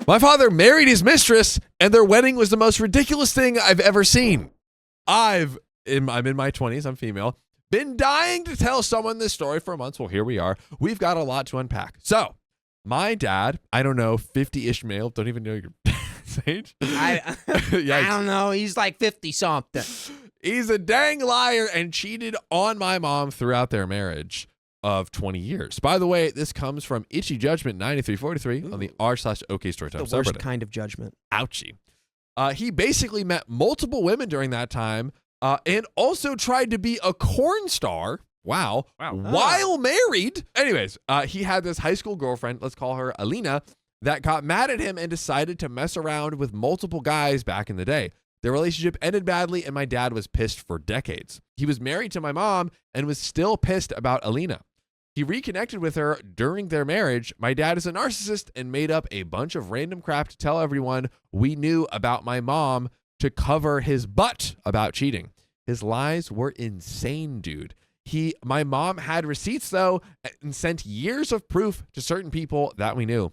My father married his mistress, and their wedding was the most ridiculous thing I've ever seen. I'm in my 20s. I'm female. Been dying to tell someone this story for months. Well, here we are. We've got a lot to unpack. So, my dad, I don't know, 50-ish male. Don't even know your age. I don't know. He's like 50-something. He's a dang liar and cheated on my mom throughout their marriage of 20 years. By the way, this comes from Itchy Judgment 9343 on the r/OK Storytime. The worst kind of judgment. Ouchie. He basically met multiple women during that time and also tried to be a corn star. Wow. While married. Anyways, he had this high school girlfriend, let's call her Alina, that got mad at him and decided to mess around with multiple guys back in the day. Their relationship ended badly, and my dad was pissed for decades. He was married to my mom and was still pissed about Alina. He reconnected with her during their marriage. My dad is a narcissist and made up a bunch of random crap to tell everyone we knew about my mom to cover his butt about cheating. His lies were insane, dude. My mom had receipts, though, and sent years of proof to certain people that we knew.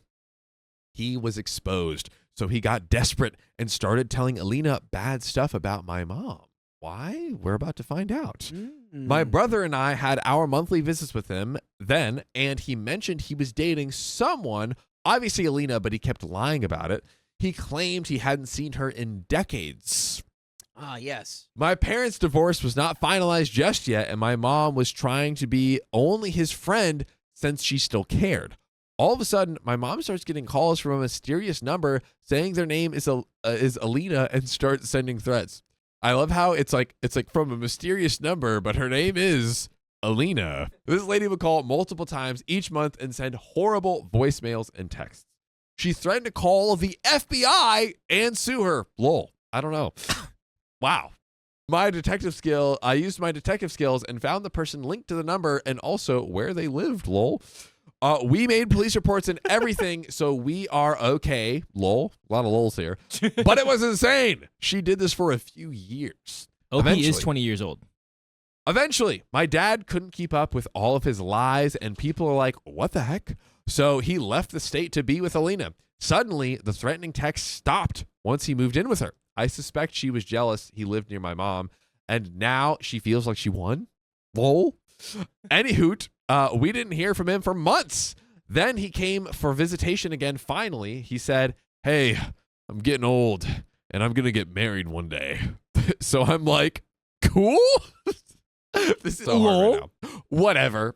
He was exposed, so he got desperate and started telling Alina bad stuff about my mom. Why? We're about to find out. My brother and I had our monthly visits with him then, and he mentioned he was dating someone, obviously Alina, but he kept lying about it. He claimed he hadn't seen her in decades. Ah, yes. My parents' divorce was not finalized just yet, and my mom was trying to be only his friend since she still cared. All of a sudden, my mom starts getting calls from a mysterious number saying their name is Alina and starts sending threats. I love how it's like from a mysterious number, but her name is Alina. This lady would call multiple times each month and send horrible voicemails and texts. She threatened to call the FBI and sue her. Lol. I don't know. Wow. I used my detective skills and found the person linked to the number and also where they lived. Lol. We made police reports and everything, so we are okay. Lol. A lot of lols here. But it was insane. She did this for a few years. OP is 20 years old. Eventually, my dad couldn't keep up with all of his lies, and people are like, what the heck? So he left the state to be with Alina. Suddenly, the threatening texts stopped once he moved in with her. I suspect she was jealous he lived near my mom, and now she feels like she won. Lol. Anyhoot. We didn't hear from him for months. Then he came for visitation again. Finally, he said, hey, I'm getting old and I'm going to get married one day. So I'm like, cool. This is so hard right now. Whatever.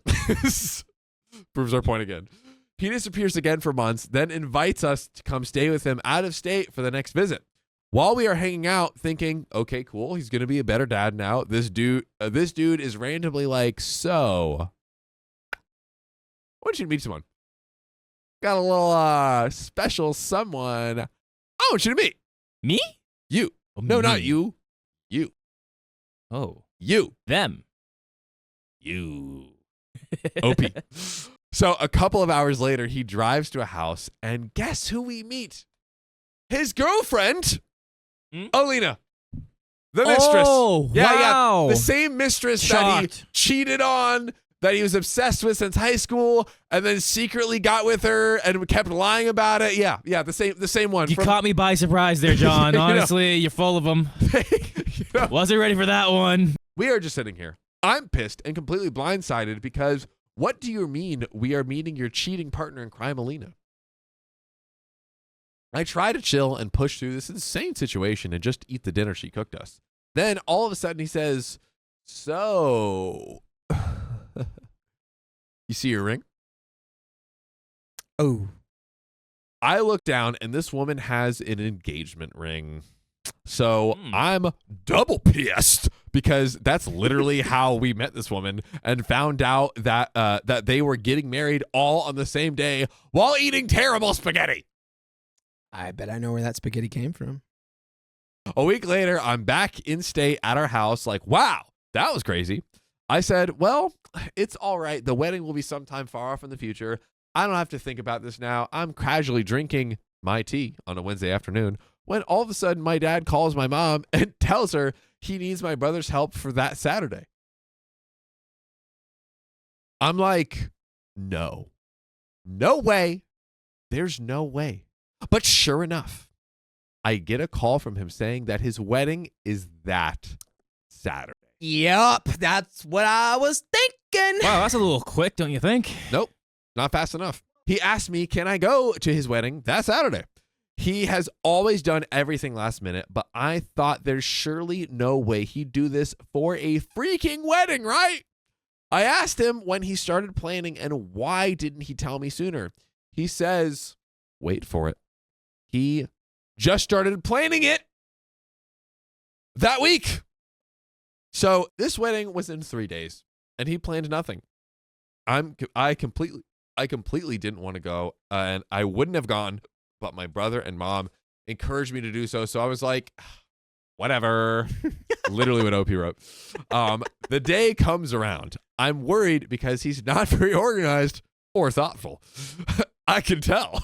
Proves our point again. He disappears again for months, then invites us to come stay with him out of state for the next visit. While we are hanging out thinking, okay, cool, he's going to be a better dad now. This dude is randomly like, so I want you to meet someone. Got a little special someone I want you to meet. Me? You. Oh, no, me. not you. You. Oh. You. Them. You. OP. So a couple of hours later, he drives to a house, and guess who we meet? His girlfriend, Alina. The mistress. Oh, wow. Yeah. The same mistress that he cheated on, that he was obsessed with since high school, and then secretly got with her and kept lying about it. Yeah, the same one. You caught me by surprise there, John. Honestly, you're full of them. know, Wasn't ready for that one. we are just sitting here. I'm pissed and completely blindsided because what do you mean we are meeting your cheating partner in crime, Alina? I try to chill and push through this insane situation and just eat the dinner she cooked us. Then all of a sudden he says, so, you see your ring? Oh. I look down and this woman has an engagement ring. So I'm double pissed because that's literally how we met this woman and found out that that they were getting married all on the same day while eating terrible spaghetti. I bet I know where that spaghetti came from. A week later, I'm back in state at our house like, wow, that was crazy. I said, well, it's all right. The wedding will be sometime far off in the future. I don't have to think about this now. I'm casually drinking my tea on a Wednesday afternoon when all of a sudden my dad calls my mom and tells her he needs my brother's help for that Saturday. I'm like, no way. There's no way. But sure enough, I get a call from him saying that his wedding is that Saturday. Yup, that's what I was thinking. Wow, that's a little quick, don't you think? Nope, not fast enough. He asked me, can I go to his wedding that Saturday? He has always done everything last minute, but I thought there's surely no way he'd do this for a freaking wedding, right? I asked him when he started planning and why didn't he tell me sooner? He says, wait for it, he just started planning it that week. So this wedding was in 3 days, and he planned nothing. I completely didn't want to go, and I wouldn't have gone, but my brother and mom encouraged me to do so. So I was like, whatever. Literally what OP wrote. The day comes around. I'm worried because he's not very organized or thoughtful. I can tell.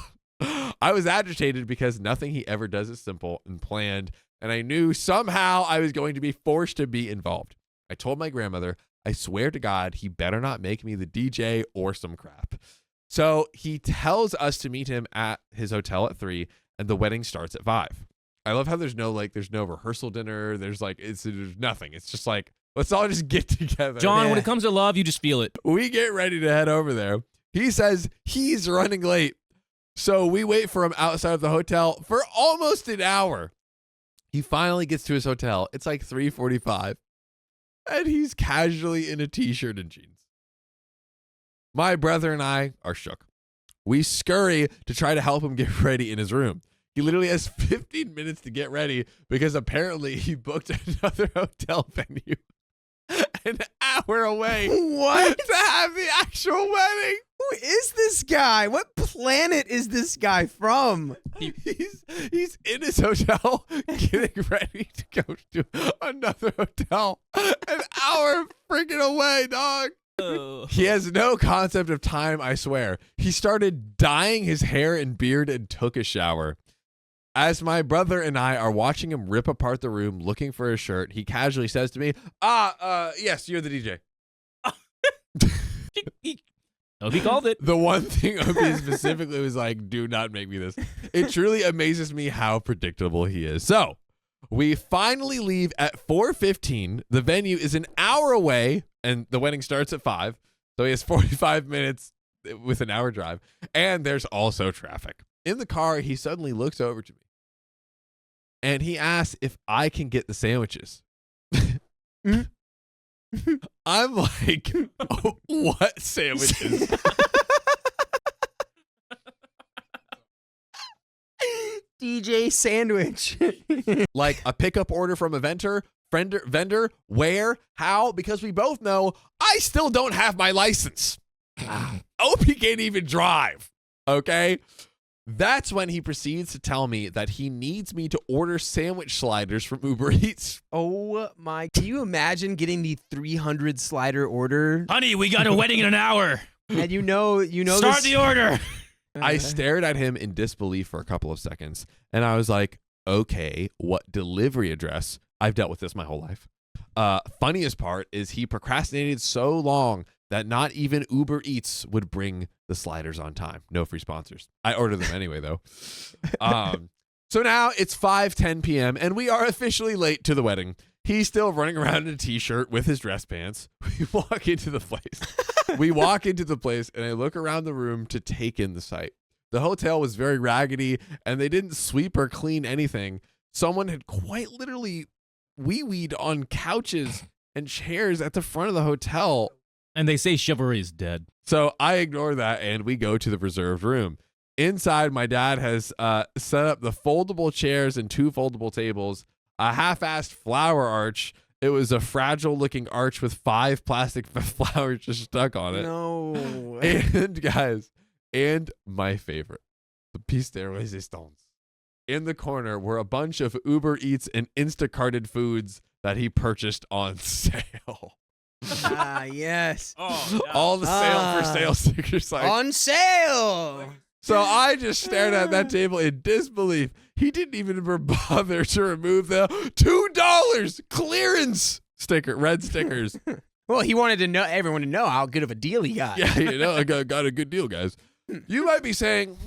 I was agitated because nothing he ever does is simple and planned, and I knew somehow I was going to be forced to be involved. I told my grandmother, I swear to God, he better not make me the DJ or some crap. So he tells us to meet him at his hotel at 3, and the wedding starts at 5. I love how there's no rehearsal dinner. There's nothing. It's just like, let's all just get together. John, when it comes to love, you just feel it. We get ready to head over there. He says he's running late. So we wait for him outside of the hotel for almost an hour. He finally gets to his hotel. It's like 3:45, and he's casually in a t-shirt and jeans. My brother and I are shook. We scurry to try to help him get ready in his room. He literally has 15 minutes to get ready because apparently he booked another hotel venue an hour away. What? To have the actual wedding. Who is this guy? What planet is this guy from? He's in his hotel getting ready to go to another hotel an hour freaking away, dog. He has no concept of time, I swear. He started dyeing his hair and beard and took a shower. As my brother and I are watching him rip apart the room looking for his shirt, he casually says to me, yes, you're the DJ. He called it. The one thing Opie specifically was like, do not make me this. It truly amazes me how predictable he is. So we finally leave at 4:15. The venue is an hour away, and the wedding starts at 5. So he has 45 minutes with an hour drive. And there's also traffic. In the car, he suddenly looks over to me, and he asks if I can get the sandwiches. I'm like, oh, what sandwiches? DJ sandwich. Like a pickup order from a vendor, where, how? Because we both know I still don't have my license. Opie can't even drive, okay? That's when he proceeds to tell me that he needs me to order sandwich sliders from Uber Eats. Oh my, can you imagine getting the 300 slider order? Honey, we got a wedding in an hour. And you know Start the order. I stared at him in disbelief for a couple of seconds, and I was like, okay, what delivery address? I've dealt with this my whole life. Funniest part is he procrastinated so long that not even Uber Eats would bring the sliders on time. No free sponsors. I ordered them anyway, though. So now it's 5:10 p.m., and we are officially late to the wedding. He's still running around in a t-shirt with his dress pants. We walk into the place. And I look around the room to take in the sight. The hotel was very raggedy, and they didn't sweep or clean anything. Someone had quite literally wee-weed on couches and chairs at the front of the hotel. And they say chivalry is dead. So I ignore that, and we go to the reserved room. Inside, my dad has set up the foldable chairs and 2 foldable tables, a half-assed flower arch. It was a fragile-looking arch with 5 plastic flowers just stuck on it. No. And, guys, and my favorite, the piece de resistance. In the corner were a bunch of Uber Eats and Instacarted foods that he purchased on sale. Yes. Oh, no. All the sale for sale stickers. Like, on sale. so I just stared at that table in disbelief. He didn't even bother to remove the $2 clearance sticker, red stickers. Well, he wanted everyone to know how good of a deal he got. Yeah, I got a good deal, guys. You might be saying,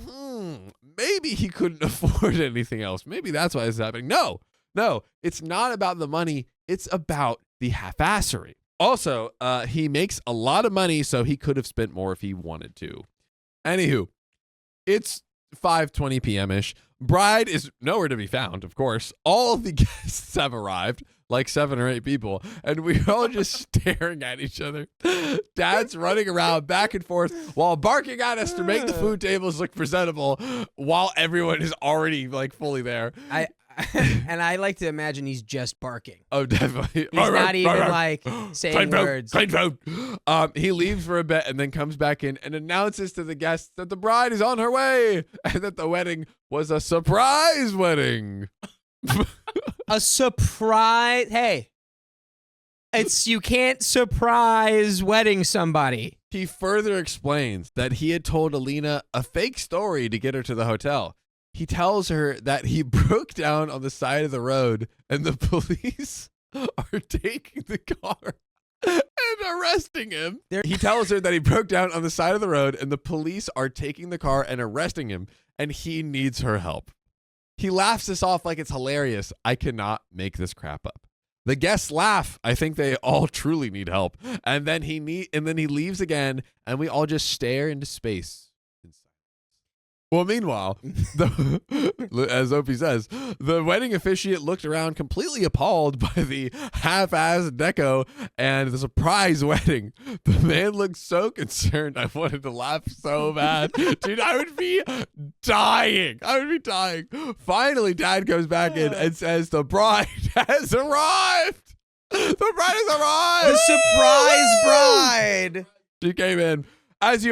maybe he couldn't afford anything else. Maybe that's why this is happening. No, it's not about the money. It's about the half-assery. Also, he makes a lot of money, so he could have spent more if he wanted to. Anywho, it's 5:20 p.m.-ish. Bride is nowhere to be found, of course. All of the guests have arrived, like 7 or 8 people, and we're all just staring at each other. Dad's running around back and forth while barking at us to make the food tables look presentable while everyone is already like fully there. And I like to imagine he's just barking. Oh, definitely. He's not even like saying words. Clean food. He leaves for a bit and then comes back in and announces to the guests that the bride is on her way and that the wedding was a surprise wedding. A surprise. Hey, you can't surprise wedding somebody. He further explains that he had told Alina a fake story to get her to the hotel. He tells her that he broke down on the side of the road and the police are taking the car and arresting him. He tells her that he broke down on the side of the road and the police are taking the car and arresting him and he needs her help. He laughs this off like it's hilarious. I cannot make this crap up. The guests laugh. I think they all truly need help. And then he leaves again and we all just stare into space. Well, meanwhile, as Opie says, the wedding officiant looked around completely appalled by the half-assed deco and the surprise wedding. The man looked so concerned. I wanted to laugh so bad. Dude, I would be dying. Finally, Dad goes back in and says, the bride has arrived. The bride has arrived. The surprise bride. She came in. As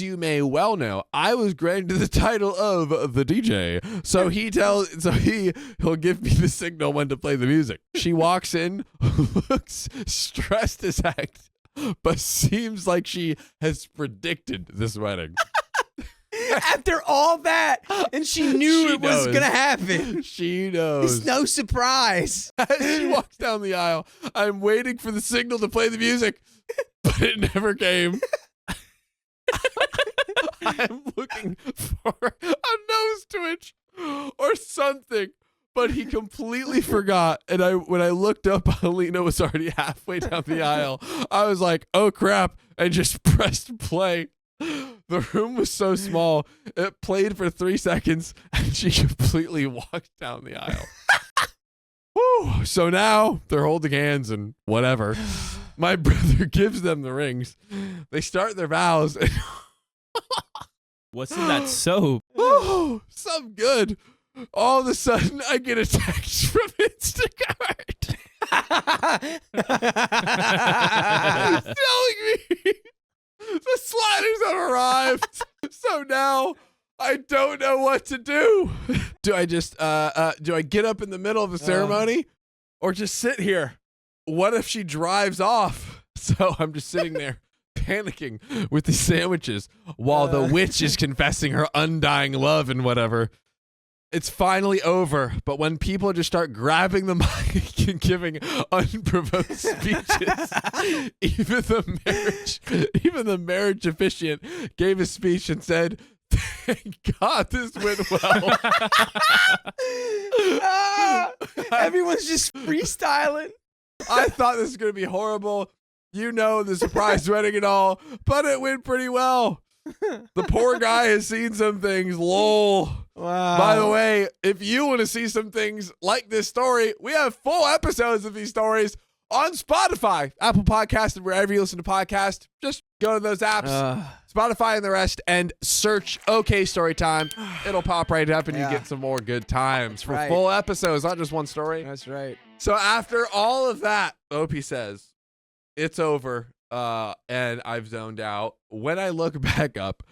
you may well know, I was granted the title of the DJ. So he'll give me the signal when to play the music. She walks in, looks stressed as heck, but seems like she has predicted this wedding. After all that, and she knew it was going to happen. She knows. It's no surprise. As she walks down the aisle, I'm waiting for the signal to play the music, but it never came. I'm looking for a nose twitch or something, but he completely forgot. And when I looked up, Alina was already halfway down the aisle. I was like, oh crap, and just pressed play. The room was so small, it played for 3 seconds, and she completely walked down the aisle. Woo! So now they're holding hands and whatever. My brother gives them the rings. They start their vows. And what's in that soap? oh, some good. All of a sudden, I get a text from Instacart telling me the sliders have arrived. So now I don't know what to do. Do I just do I get up in the middle of the ceremony or just sit here? What if she drives off? So I'm just sitting there panicking with the sandwiches while the witch is confessing her undying love and whatever. It's finally over, but when people just start grabbing the mic and giving unprovoked speeches, even the marriage officiant gave a speech and said, "Thank God this went well." Everyone's just freestyling. I thought this was going to be horrible. You know, the surprise wedding and all, but it went pretty well. The poor guy has seen some things. Lol. Wow. By the way, if you want to see some things like this story, we have full episodes of these stories on Spotify, Apple Podcasts, and wherever you listen to podcasts. Just go to those apps, Spotify and the rest, and search OK Storytime. It'll pop right up and you get some more good times for full episodes, not just one story. That's right. So after all of that, Opie says, it's over, and I've zoned out. When I look back up,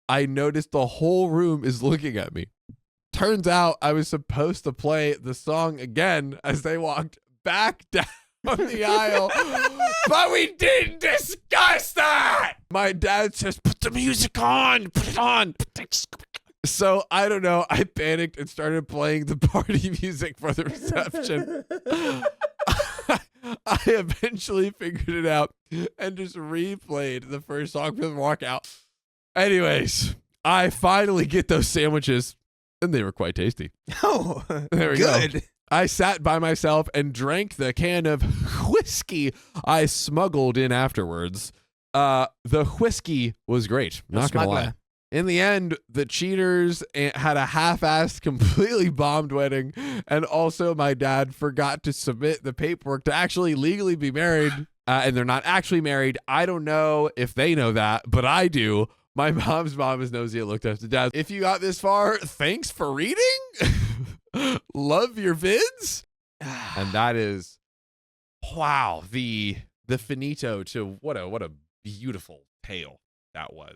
I noticed the whole room is looking at me. Turns out I was supposed to play the song again as they walked back down the aisle, but we didn't discuss that. My dad says, put the music on, put it on. So I don't know. I panicked and started playing the party music for the reception. I eventually figured it out and just replayed the first song for the walkout. Anyways, I finally get those sandwiches, and they were quite tasty. Oh, There we good. go. I sat by myself and drank the can of whiskey I smuggled in afterwards. The whiskey was great. Not gonna lie. In the end, the cheaters had a half-assed, completely bombed wedding, and also my dad forgot to submit the paperwork to actually legally be married, and they're not actually married. I don't know if they know that, but I do. My mom's mom is nosy and looked after dad. If you got this far, thanks for reading. Love your vids. And that is, wow, the finito to what a beautiful tale that was.